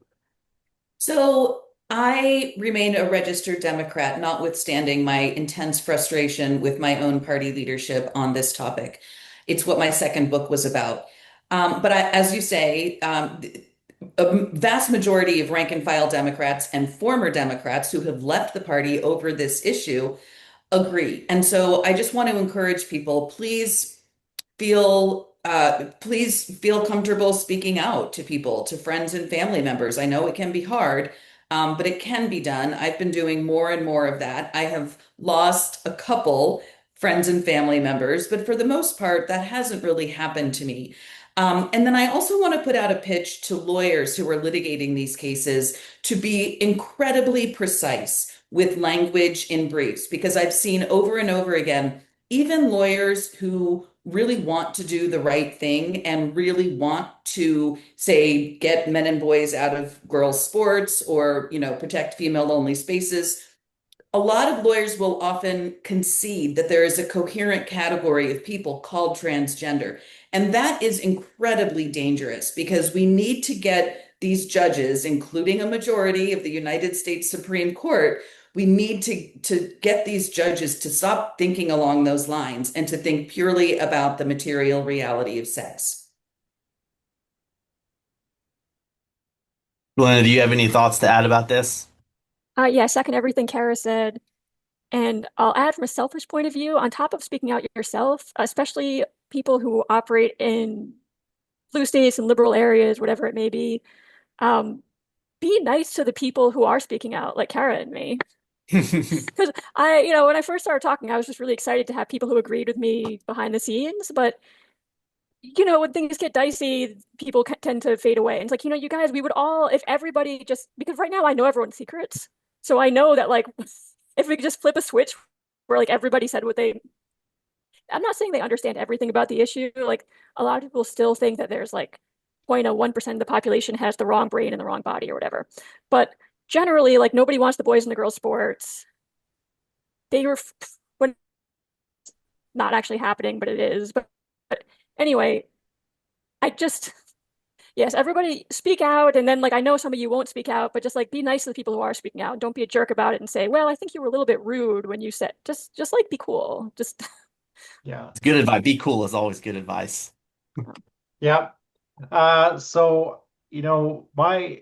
So I remain a registered Democrat, notwithstanding my intense frustration with my own party leadership on this topic. It's what my second book was about. As you say, a vast majority of rank and file Democrats and former Democrats who have left the party over this issue agree. And so I just want to encourage people, please feel comfortable speaking out to people, to friends and family members. I know it can be hard, but it can be done. I've been doing more and more of that. I have lost a couple friends and family members, but for the most part, that hasn't really happened to me. And then I also want to put out a pitch to lawyers who are litigating these cases to be incredibly precise with language in briefs, because I've seen over and over again, even lawyers who really want to do the right thing and really want to, say, get men and boys out of girls' sports or, protect female-only spaces, a lot of lawyers will often concede that there is a coherent category of people called transgender. And that is incredibly dangerous because we need to get these judges, including a majority of the United States Supreme Court, we need to get these judges to stop thinking along those lines and to think purely about the material reality of sex. Glenna, do you have any thoughts to add about this? Yeah, second everything Kara said. And I'll add from a selfish point of view, on top of speaking out yourself, especially people who operate in blue states and liberal areas, whatever it may um, be nice to the people who are speaking out, like Kara and me. Because when I first started talking, I was just really excited to have people who agreed with me behind the scenes. But, when things get dicey, people tend to fade away. And it's like, you guys, we would all, if everybody just, because right now I know everyone's secrets. So I know that, like, if we could just flip a switch where, like, everybody said I'm not saying they understand everything about the issue. Like, a lot of people still think that there's, like, 0.01% of the population has the wrong brain and the wrong body or whatever. But generally, like nobody wants the boys and the girls sports. They were when not actually happening, but it is. But anyway, I just yes, everybody speak out, and then like I know some of you won't speak out, but just like be nice to the people who are speaking out. Don't be a jerk about it and say, "Well, I think you were a little bit rude when you said." Just like be cool. Just Yeah. It's good advice. Be cool is always good advice. Yeah. So, my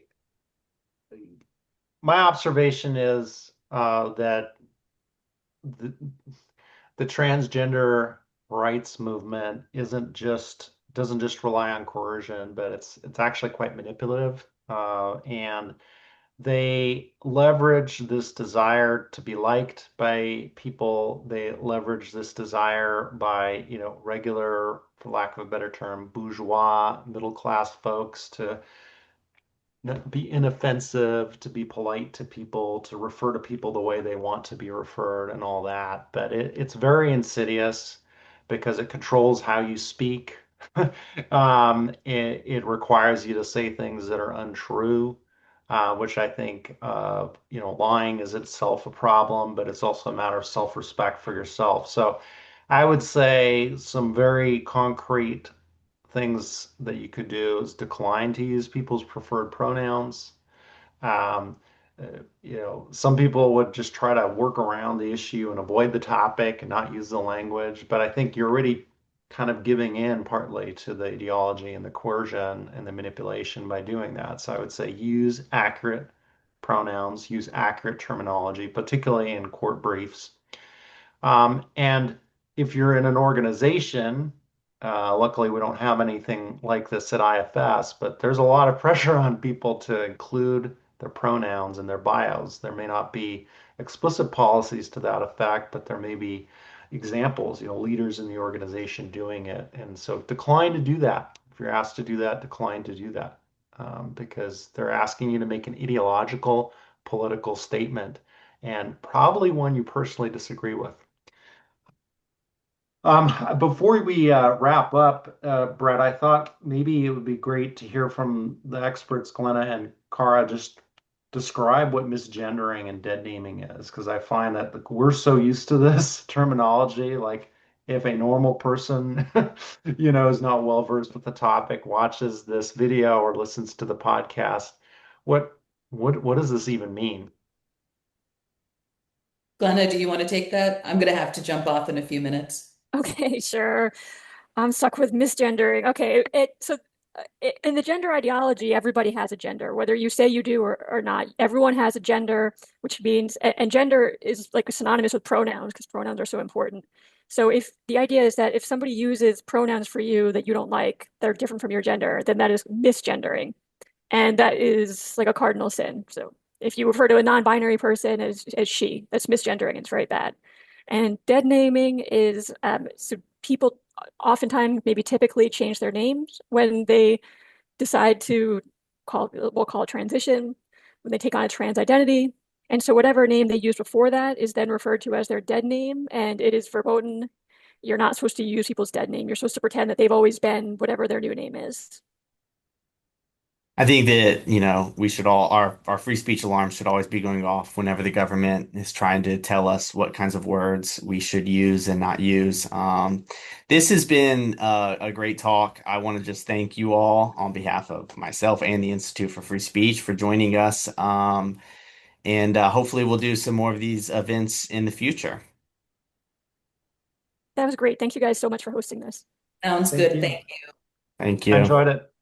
observation is that the, the transgender rights movement isn't just doesn't just rely on coercion, but it's actually quite manipulative. And they leverage this desire to be liked by people. They leverage this desire by, regular, for lack of a better term, bourgeois, middle class folks to be inoffensive, to be polite to people, to refer to people the way they want to be referred, and all that. But it's very insidious because it controls how you speak. It requires you to say things that are untrue, which I think, lying is itself a problem, but it's also a matter of self-respect for yourself. So I would say some very concrete things that you could do is decline to use people's preferred pronouns. Um, some people would just try to work around the issue and avoid the topic and not use the language. But I think you're already kind of giving in partly to the ideology and the coercion and the manipulation by doing that. So I would say use accurate pronouns, use accurate terminology, particularly in court briefs. And if you're in an organization, luckily we don't have anything like this at IFS, but there's a lot of pressure on people to include their pronouns in their bios. There may not be explicit policies to that effect, but there may be examples, leaders in the organization doing it. And so decline to do that. If you're asked to do that, decline to do that, because they're asking you to make an ideological, political statement, and probably one you personally disagree with. Before we wrap up, Brett, I thought maybe it would be great to hear from the experts, Glenna and Cara, just describe what misgendering and dead naming is, because I find that we're so used to this terminology. Like, if a normal person, is not well versed with the topic, watches this video or listens to the podcast, what what does this even mean? Glenna, do you want to take that? I'm going to have to jump off in a few minutes. okay, sure. I'm stuck with misgendering. Okay, in the gender ideology, everybody has a gender, whether you say you do or not. Everyone has a gender, which means, and gender is like synonymous with pronouns because pronouns are so important. So if the idea is that if somebody uses pronouns for you that you don't like, that are different from your gender, then that is misgendering. And that is like a cardinal sin. So if you refer to a non-binary person as she, that's misgendering. It's very bad. And dead naming is so people oftentimes, maybe typically, change their names when they decide to we'll call it transition, when they take on a trans identity. And so whatever name they used before that is then referred to as their dead name, and it is verboten. You're not supposed to use people's dead name. You're supposed to pretend that they've always been whatever their new name is. I think that, we should our free speech alarms should always be going off whenever the government is trying to tell us what kinds of words we should use and not use. This has been a great talk. I want to just thank you all on behalf of myself and the Institute for Free Speech for joining us. And hopefully we'll do some more of these events in the future. That was great. Thank you guys so much for hosting this. Sounds Thank good. you. Thank you. Thank I you. enjoyed it.